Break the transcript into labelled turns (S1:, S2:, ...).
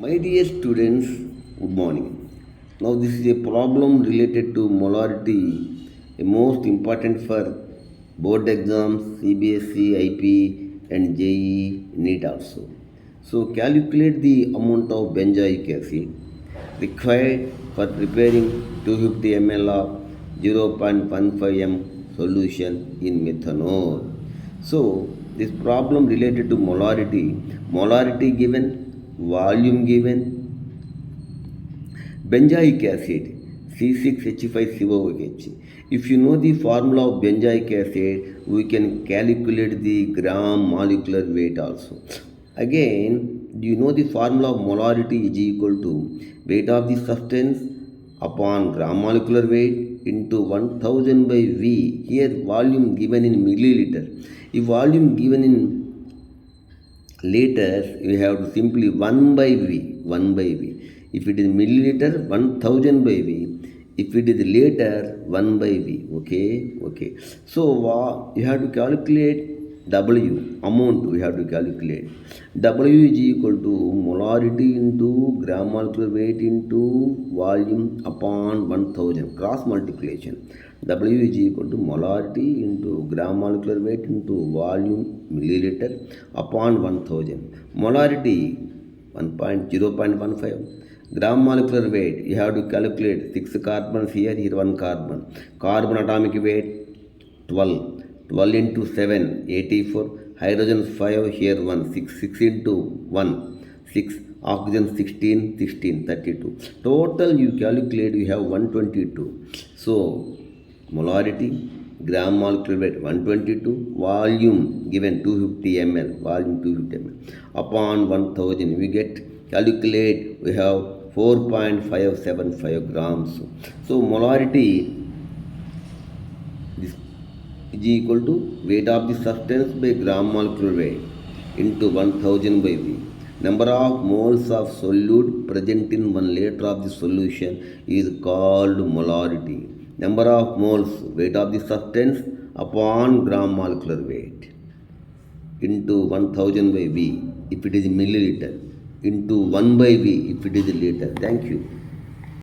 S1: My dear students, good morning. Now this is a problem related to molarity, a most important for board exams, CBSE, IP and JEE, NEET also. So calculate the amount of benzoic acid required for preparing 250 ml of 0.15 m solution in methanol. So this problem related to molarity given, volume given, benzoic acid C6H5COOH. If you know the formula of benzoic acid, we can calculate the gram molecular weight also. Again, do you know the formula of molarity is equal to weight of the substance upon gram molecular weight into 1000 by V. Here volume given in milliliter. If volume given in liters, we have to simply 1 by V. If it is milliliter, 1000 by V. If it is liter, 1 by V. Okay. So you have to calculate W amount. We have to calculate W is equal to molarity into gram molecular weight into volume upon 1000, cross multiplication. W is equal to molarity into gram molecular weight into volume milliliter upon 1000. Molarity 0.15. Gram molecular weight, you have to calculate 6 carbons here 1 carbon. Carbon atomic weight 12. 12 into 7, 84. Hydrogen 5, here 1. 6 into 1, 6. Oxygen 16, 32. Total you calculate, you have 122. So, molarity, gram molecular weight 122, volume given 250 ml, upon 1000, we get, calculate, we have 4.575 grams. So molarity is equal to weight of the substance by gram molecular weight into 1000 by V. Number of moles of solute present in 1 liter of the solution is called molarity. Number of moles, weight of the substance upon gram molecular weight into 1000 by V if it is milliliter, into 1 by V if it is liter. Thank you.